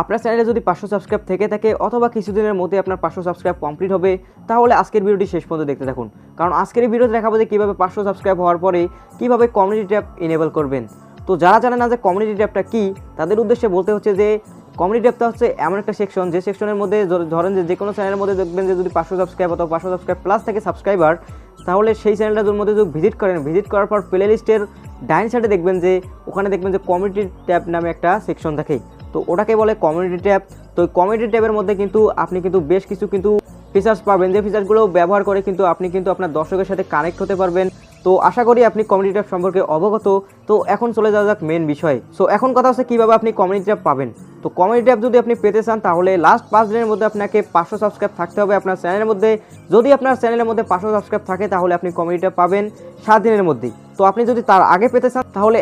আপনার চ্যানেলে যদি 500 সাবস্ক্রাইব থেকে থাকে অথবা কিছুদিনের মধ্যে আপনার 500 সাবস্ক্রাইব কমপ্লিট হবে, তাহলে আজকের ভিডিওটি শেষ পর্যন্ত দেখতে থাকুন। কারণ আজকের এই ভিডিওতে দেখাবো যে কীভাবে 500 সাবস্ক্রাইব হওয়ার পরে কীভাবে কমিউনিটি ট্যাব এনেবল করবেন। তো যারা জানে না যে কমিউনিটি ট্যাবটা কী, তাদের উদ্দেশ্যে বলতে হচ্ছে যে কমিউনিটি ট্যাবটা হচ্ছে এমন একটা সেকশন, যে সেকশনের মধ্যে ধরেন যে কোনো চ্যানেলের মধ্যে দেখবেন যে যদি 500 সাবস্ক্রাইব অথবা 500 সাবস্ক্রাইব প্লাস থাকে সাবস্ক্রাইবার, তাহলে সেই চ্যানেলটার মধ্যে যদি ভিজিট করার পর প্লে লিস্টের ডাইন সাইডে দেখবেন যে ওখানে দেখবেন যে কমিউনিটি ট্যাব নামে একটা সেকশন থাকে। তো ওটাকে বলে কমিউনিটি ট্যাব। তো কমিউনিটি ট্যাবের মধ্যে কিন্তু আপনি কিন্তু বেশ কিছু কিন্তু ফিচার্স পাবেন, যে ফিচারগুলো ব্যবহার করে কিন্তু আপনি কিন্তু আপনার দর্শকের সাথে কানেক্ট হতে পারবেন। তো আশা করি আপনি কমিউনিটি ট্যাব সম্পর্কে অবগত। তো এখন চলে যাওয়া যাক মেন বিষয়। সো এখন কথা হচ্ছে কীভাবে আপনি কমিউনিটি ট্যাব পাবেন। তো কমিউনিটি ট্যাব যদি আপনি পেতে চান তাহলে লাস্ট 5 দিনের মধ্যে আপনাকে 500 সাবস্ক্রাইব থাকতে হবে আপনার চ্যানেলের মধ্যে। যদি আপনার চ্যানেলের মধ্যে 500 সাবস্ক্রাইব থাকে তাহলে আপনি কমিউনিটি ট্যাব পাবেন 7 দিনের মধ্যেই। তো আপনি যদি তার আগে পেতে চান তাহলে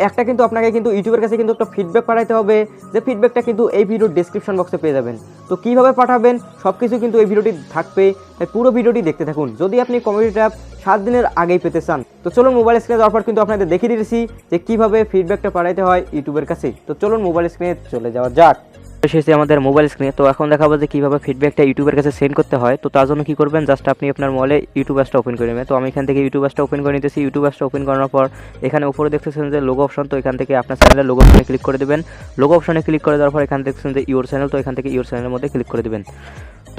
আপনাকে কিন্তু ইউটিউবের কাছে কিন্তু একটা ফিডব্যাক পাঠাতে হবে, যে ফিডব্যাকটা কিন্তু এই ভিডিওর ডেসক্রিপশন বক্সে পেয়ে যাবেন। তো কীভাবে পাঠাবেন সব কিছু কিন্তু এই ভিডিওটি থাকবে, তাই পুরো ভিডিওটি দেখতে থাকুন যদি আপনি কমিউনিটি ট্যাব 7 দিনের আগেই পেতে চান। তো চলুন মোবাইল স্ক্রিনে যাওয়ার পর কিন্তু আপনাদের দেখিয়ে দিয়েছি যে কীভাবে ফিডব্যাকটা পাঠাতে হয় ইউটিউবের কাছে। তো চলুন মোবাইল স্ক্রিনে চলে যাওয়া যাক। এসেছে আমাদের মোবাইল স্ক্রিনে। তো এখন দেখাবো যে কীভাবে ফিডব্যাকটা ইউটিউবের কাছে সেন্ড করতে হয়। তো তার জন্য কী করবেন, জাস্ট আপনি আপনার মোবাইলে ইউটিউব অ্যাপসটা ওপেন করে নেবেন। তো আমি এখান থেকে ইউটিউব অ্যাপসটা ওপেন করে নিতেছি। ইউটিউব অ্যাপসটা ওপেন করার পর এখানে উপরে দেখতেছেন যে লোগো অপশন। তো এখান থেকে আপনার চ্যানেলের লোগো অপশনে ক্লিক করে দেবেন। লোগো অপশনে ক্লিক করে দেওয়ার পর এখানে দেখছেন যে ইউর চ্যানেল। তো এখান থেকে ইউর চ্যানেলের মধ্যে ক্লিক করে দেবেন।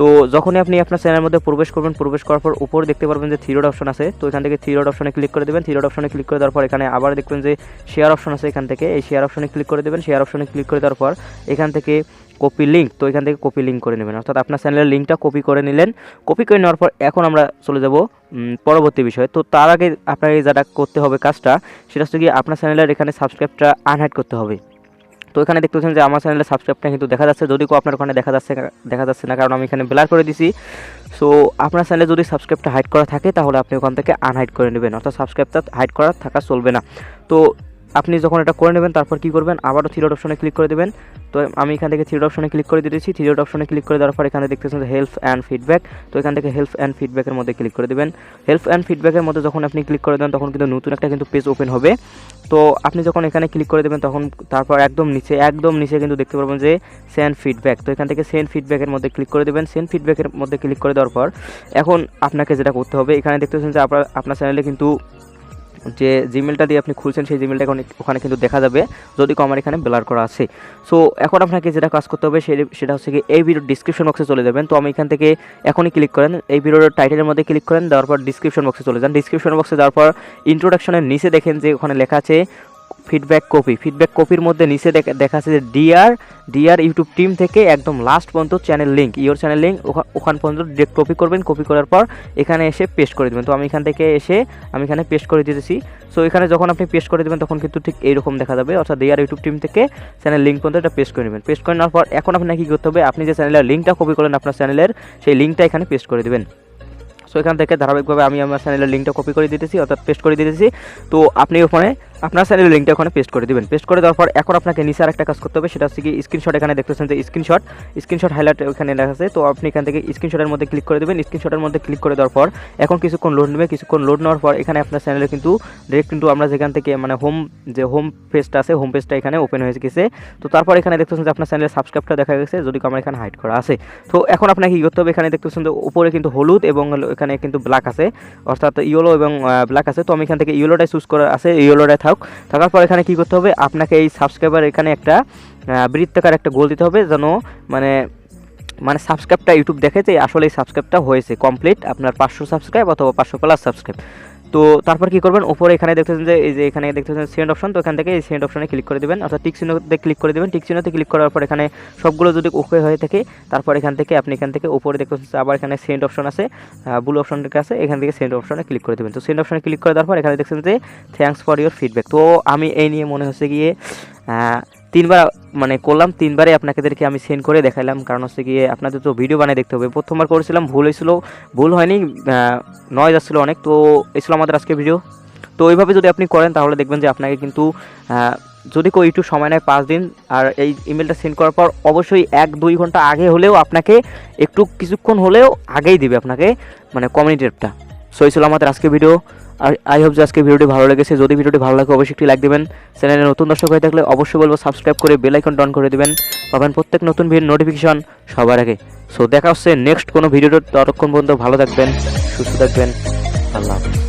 তো যখনই আপনি আপনার চ্যানেলের মধ্যে প্রবেশ করবেন, প্রবেশ করার পর উপরে দেখতে পারবেন যে থ্রি ডট অপশন আছে। তো এখান থেকে থ্রি ডট অপশনে ক্লিক করে দেবেন। থ্রি ডট অপশনে ক্লিক করে দেওয়ার পর এখানে আবার দেখবেন যে শেয়ার অপশন আছে। এখান থেকে এই শেয়ার অপশনে ক্লিক করে দেবেন। শেয়ার অপশনে ক্লিক করে দেওয়ার পর এখান থেকে কপি লিঙ্ক। তো এখান থেকে কপি লিঙ্ক করে নেবেন, অর্থাৎ আপনার চ্যানেলের লিঙ্কটা কপি করে নিলেন। কপি করে নেওয়ার পর এখন আমরা চলে যাব পরবর্তী বিষয়। তো তার আগে আপনাকে যেটা করতে হবে কাজটা, সেটা হচ্ছে কি আপনার চ্যানেলের এখানে সাবস্ক্রাইবটা আনহাইড করতে হবে। তো এখানে দেখতে পাচ্ছেন যে আমার চ্যানেলের সাবস্ক্রাইবটা কিন্তু দেখা যাচ্ছে, যদি আপনার ওখানে দেখা যাচ্ছে না, কারণ আমি এখানে ব্লার করে দিছি। সো আপনার চ্যানেলে যদি সাবস্ক্রাইবটা হাইড করা থাকে তাহলে আপনি ওখান থেকে আনহাইড করে নেবেন, অর্থাৎ সাবস্ক্রাইবটা হাইড করা থাকা চলবে না। তো আপনি যখন এটা করে নেবেন তারপর কী করবেন, আবারও থ্রি ডট অপশনে ক্লিক করে দেবেন। তো আমি এখান থেকে থ্রি ডট অপশনে ক্লিক করে দিয়েছি। থ্রি ডট অপশনে ক্লিক করে দেওয়ার পর এখানে দেখতেছেন যে হেল্প অ্যান্ড ফিডব্যাক। তো এখান থেকে হেল্প অ্যান্ড ফিডব্যাকের মধ্যে ক্লিক করে দেবেন। হেল্প অ্যান্ড ফিডব্যাকের মধ্যে যখন আপনি ক্লিক করে দেন তখন কিন্তু নতুন একটা কিন্তু পেজ ওপেন হবে। তো আপনি যখন এখানে ক্লিক করে দেবেন তখন তারপর একদম নিচে কিন্তু দেখতে পারবেন যে সেন্ড ফিডব্যাক। তো এখান থেকে সেন্ড ফিডব্যাকের মধ্যে ক্লিক করে দেবেন। সেন্ড ফিডব্যাকের মধ্যে ক্লিক করে দেওয়ার পর এখন আপনাকে যেটা করতে হবে, এখানে দেখতেছেন যে আপনার চ্যানেলে কিন্তু যে জিমেলটা দিয়ে আপনি খুলছেন সেই জিমেলটা ওখানে কিন্তু দেখা যাবে, যদি আমার এখানে ব্লার করা আছে। সো এখন আপনাকে যেটা কাজ করতে হবে সেটা হচ্ছে কি এই ভিডিওর ডিসক্রিপশন বক্সে চলে যাবেন। তো আমি এখান থেকে এখনই ক্লিক করেন, এই ভিডিওর টাইটেলের মধ্যে ক্লিক করেন, দেওয়ার পর ডিসক্রিপশন বক্সে চলে যান। ডিসক্রিপশন বক্সে যাওয়ার পর ইন্ট্রোডাকশনের নিচে দেখেন যে ওখানে লেখা আছে ফিডব্যাক কপির মধ্যে নিচে দেখা আছে যে ডিআর ইউটিউব টিম থেকে একদম লাস্ট পর্যন্ত channel link, your channel link ওখান পর্যন্ত ডিরেক্ট কপি করবেন। কপি করার পর এখানে এসে পেস্ট করে দেবেন। তো আমি এখান থেকে আমি এখানে পেস্ট করে দিতেছি। সো এখানে যখন আপনি পেস্ট করে দেবেন তখন কিন্তু ঠিক এইরকম দেখা যাবে, অর্থাৎ ডিআর ইউটিউব টিম থেকে চ্যানেল লিঙ্ক পর্যন্ত এটা পেস্ট করে নেবেন। পেস্ট করে নেওয়ার পর এখন আপনাকে কী করতে হবে, আপনি যে চ্যানেলের লিঙ্কটা কপি করেন আপনার চ্যানেলের, সেই লিঙ্কটা এখানে পেস্ট করে দেবেন। সো এখান থেকে ধারাবাহিকভাবে আমি আমার চ্যানেলের লিঙ্কটা কপি করে দিতেছি, অর্থাৎ পেস্ট করে দিতেছি। তো আপনি ওখানে আপনার চ্যানেলের লিঙ্কটা ওখানে পেস্ট করে দেবেন। পেস্ট করে দেওয়ার পর এখন আপনাকে নিচে আরেকটা কাজ করতে হবে, সেটা হচ্ছে কি স্ক্রিনশট। এখানে দেখতেছেন যে স্ক্রিনশট হাইলাইট ওখানে লেখা আছে। তো আপনি এখান থেকে স্ক্রিনশটের মধ্যে ক্লিক করে দেবেন। স্ক্রিনশটের মধ্যে ক্লিক করে দেওয়ার পর এখন কিছুক্ষণ লোড নেবে। কিছুক্ষণ লোড নেওয়ার পর এখানে আপনার চ্যানেলে কিন্তু ডিরেক্ট কিন্তু আমরা যেখান থেকে মানে হোম পেজটা আছে, হোম পেজটা এখানে ওপেন হয়ে গেছে। তো তারপর এখানে দেখতেছেন যে আপনার চ্যানেলের সাবস্ক্রাইবটা দেখা গেছে, যদি আমার এখানে হাইড করা আছে। তো এখন আপনাকে কী করতে হবে, এখানে দেখতেছেন যে উপরে কিন্তু হলুদ এবং এখানে কিন্তু ব্ল্যাক আছে, অর্থাৎ ইয়েলো এবং ব্ল্যাক আছে। তো আমি এখান থেকে ইয়েলোটাই চুজ করা আছে, ইয়েলোটাই থাকার পর এখানে কী করতে হবে, আপনাকে এই সাবস্ক্রাইবার এখানে একটা বৃত্তাকার একটা গোল দিতে হবে, যেন মানে সাবস্ক্রাইবটা ইউটিউব দেখে যে আসলে এই সাবস্ক্রাইবটা হয়েছে কমপ্লিট, আপনার 500 সাবস্ক্রাইব অথবা 500 প্লাস সাবস্ক্রাইব। তো তারপর কী করবেন, উপরে এখানে দেখতেছেন যে এই যে এখানে দেখতেছেন সেন্ড অপশন। তো এখান থেকে এই সেন্ড অপশনে ক্লিক করে দেবেন, অর্থাৎ টিক চিহ্নতে ক্লিক করে দেবেন। টিক চিহ্নতে ক্লিক করার পর এখানে সবগুলো যদি ওকে হয়ে থাকে তারপর এখান থেকে উপরে দেখতেছেন আবার এখানে সেন্ড অপশন আছে, ব্লু অপশনটার কাছে, এখান থেকে সেন্ড অপশনে ক্লিক করে দেবেন। তো সেন্ড অপশনে ক্লিক করে দেওয়ার পর এখানে দেখছেন যে থ্যাঙ্কস ফর ইউর ফিডব্যাক। তো আমি এই নিয়ে মনে হচ্ছে গিয়ে 3বার করলাম, 3বারে আপনাদেরকে আমি সেন্ড করে দেখাইলাম, কারণ হচ্ছে গিয়ে আপনাদের তো ভিডিও বানিয়ে দেখতে হবে। প্রথমবার করেছিলাম, ভুল হয়নি, নয়েজ আসছিলো অনেক। তো এই ছিল আমাদের আজকে ভিডিও। তো এইভাবে যদি আপনি করেন তাহলে দেখবেন যে আপনাকে কিন্তু যদি কেউ একটু সময় নেয় 5 দিন, আর এই ইমেলটা সেন্ড করার পর অবশ্যই 1-2 ঘন্টা আগে হলেও আপনাকে কিছুক্ষণ হলেও আগেই দিবে আপনাকে কমিউনিটি ট্যাবটা। সো এই ছিল আমাদের আজকে ভিডিও। আর আই হোপ যে আজকে ভিডিওটি ভালো লেগেছে। যদি ভিডিওটি ভালো লাগে অবশ্যই একটি লাইক দেবেন। চ্যানেলে নতুন দর্শক হয়ে থাকলে অবশ্যই বলবো সাবস্ক্রাইব করে বেল আইকন অন করে দেবেন, পাবেন প্রত্যেক নতুন ভিডিওর নোটিফিকেশন সবার আগে। সো দেখা হচ্ছে নেক্সট কোনো ভিডিওতে, ততক্ষণ পর্যন্ত ভালো থাকবেন, সুস্থ থাকবেন, আল্লাহ হাফেজ।